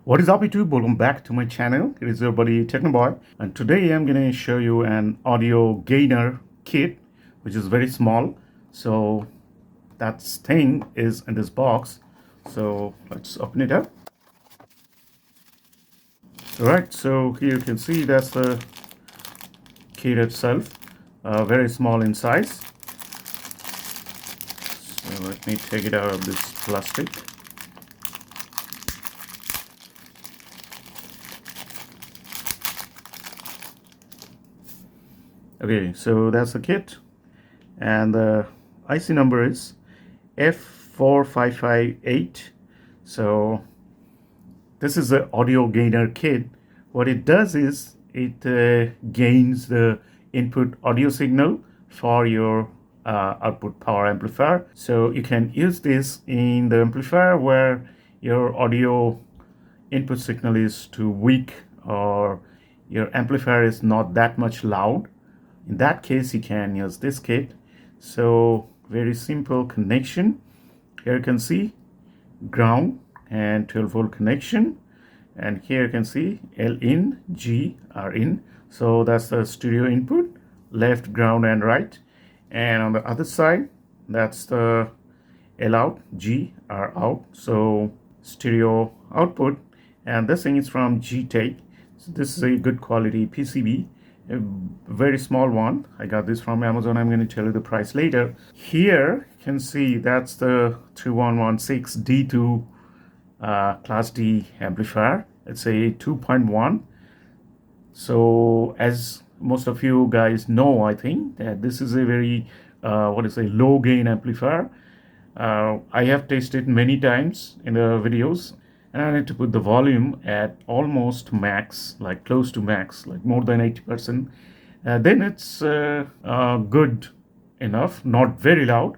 What is up YouTube? Welcome back to my channel. It is your buddy Technoboy, and today I'm going to show you an audio gainer kit which is very small. So that thing is in this box, so let's open it up. Alright, so here you can see that's the kit itself, very small in size. So let me take it out of this plastic. Okay, so that's the kit, and the IC number is F4558. So this is the audio gainer kit. What it does is it gains the input audio signal for your output power amplifier. So you can use this in the amplifier where your audio input signal is too weak or your amplifier is not that much loud. In that case, you can use this kit. So very simple connection. Here you can see ground and 12-volt connection, and here you can see L in, G are in. So that's the stereo input, left, ground, and right. And on the other side, that's the L out, G are out. So stereo output, and this thing is from G-Take. So this is a good quality PCB. A very small one. I got this from Amazon. I'm going to tell you the price later. Here you can see that's the 3116 D2 Class D amplifier. It's a 2.1. So as most of you guys know, I think that this is a very low gain amplifier. I have tested many times in the videos, and I need to put the volume at almost max, like close to max, like more than 80%. Then it's good enough, not very loud.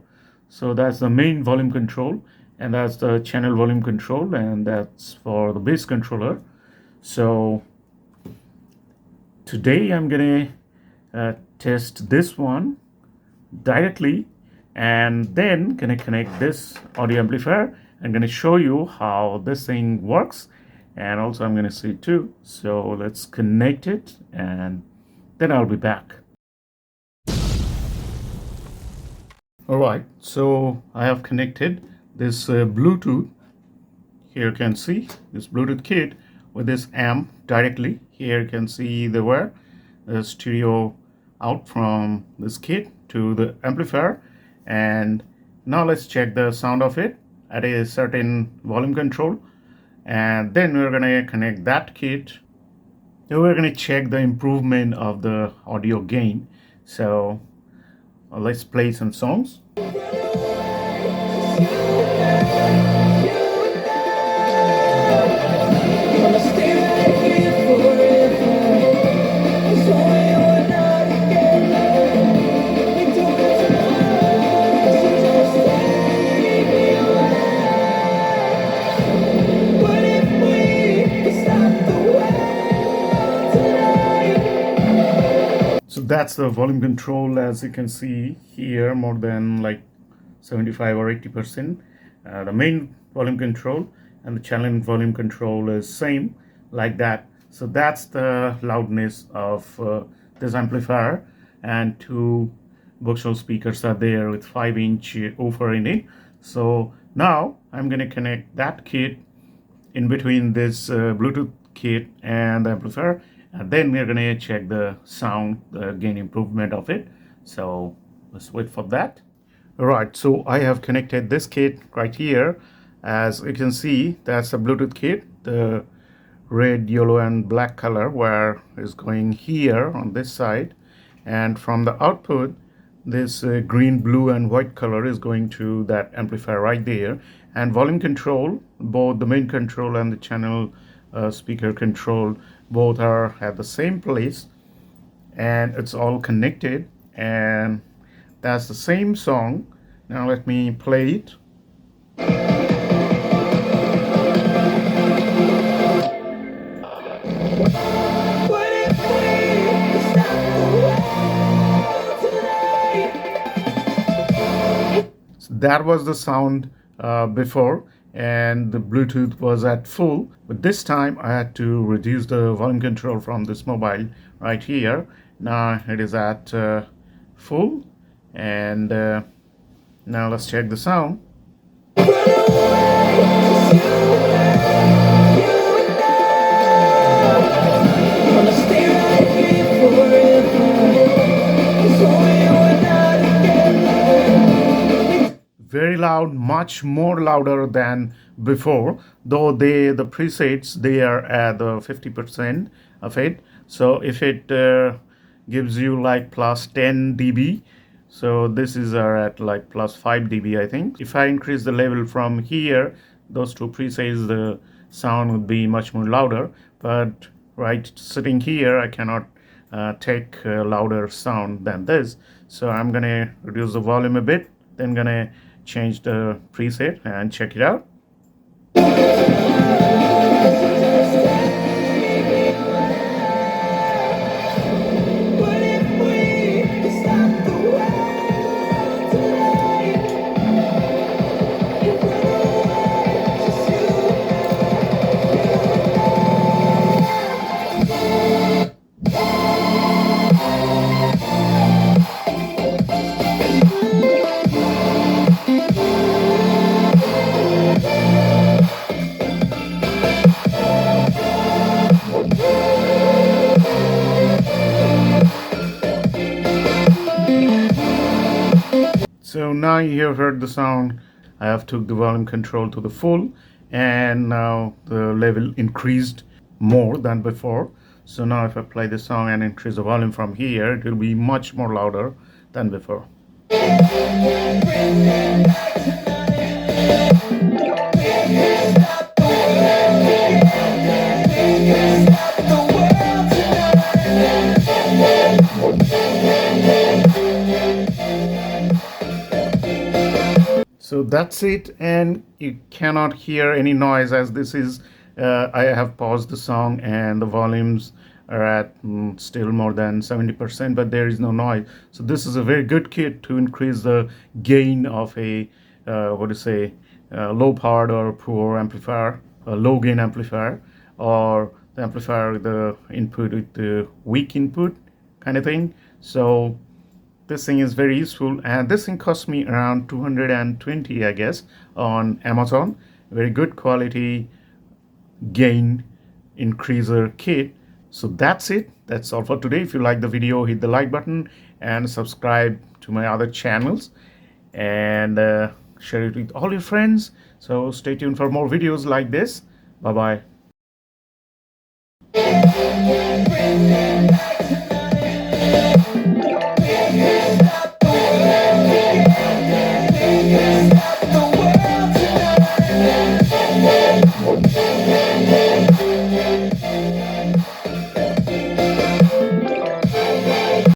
So that's the main volume control, and that's the channel volume control, and that's for the bass controller. So today I'm gonna test this one directly, and then gonna connect this audio amplifier. I'm going to show you how this thing works, and also I'm going to see it too. So let's connect it, and then I'll be back. Alright, so I have connected this Bluetooth. Here you can see this Bluetooth kit with this amp directly. Here you can see the stereo out from this kit to the amplifier. And now let's check the sound of it at a certain volume control, and then we're going to connect that kit. Then we're going to check the improvement of the audio gain. So let's play some songs. So that's the volume control. As you can see here, more than like 75 or 80%. The main volume control and the channel volume control is same like that. So that's the loudness of this amplifier, and two bookshelf speakers are there with 5-inch woofer in it. So now I'm going to connect that kit in between this Bluetooth kit and the amplifier, and then we're going to check the sound, the gain improvement of it. So let's wait for that. Alright, so I have connected this kit right here. As you can see, that's a Bluetooth kit. The red, yellow, and black color where is going here on this side, and from the output this green, blue, and white color is going to that amplifier right there. And volume control, both the main control and the channel speaker control, both are at the same place, and it's all connected, and that's the same song. Now let me play it. So that was the sound before, and the Bluetooth was at full. But this time I had to reduce the volume control from this mobile right here. Now it is at full, and now let's check the sound. Very loud, much more louder than before, though the presets, they are at the 50% of it. So if it gives you like plus 10 dB, so this is at like plus 5 dB, I think. If I increase the level from here, those two presets, the sound would be much more louder. But right sitting here, I cannot take a louder sound than this. So I'm gonna reduce the volume a bit, then gonna change the preset and check it out. So now you have heard the sound. I have took the volume control to the full, and now the level increased more than before. So now if I play the song and increase the volume from here, it will be much more louder than before. So that's it, and you cannot hear any noise, as this is I have paused the song and the volumes are at still more than 70%, but there is no noise. So this is a very good kit to increase the gain of a low powered or poor amplifier, a low gain amplifier, or the amplifier, the input with the weak input kind of thing. So this thing is very useful, and this thing cost me around 220, I guess, on Amazon. Very good quality gain increaser kit. So that's it. That's all for today. If you like the video, hit the like button and subscribe to my other channels, and share it with all your friends. So stay tuned for more videos like this. Bye bye.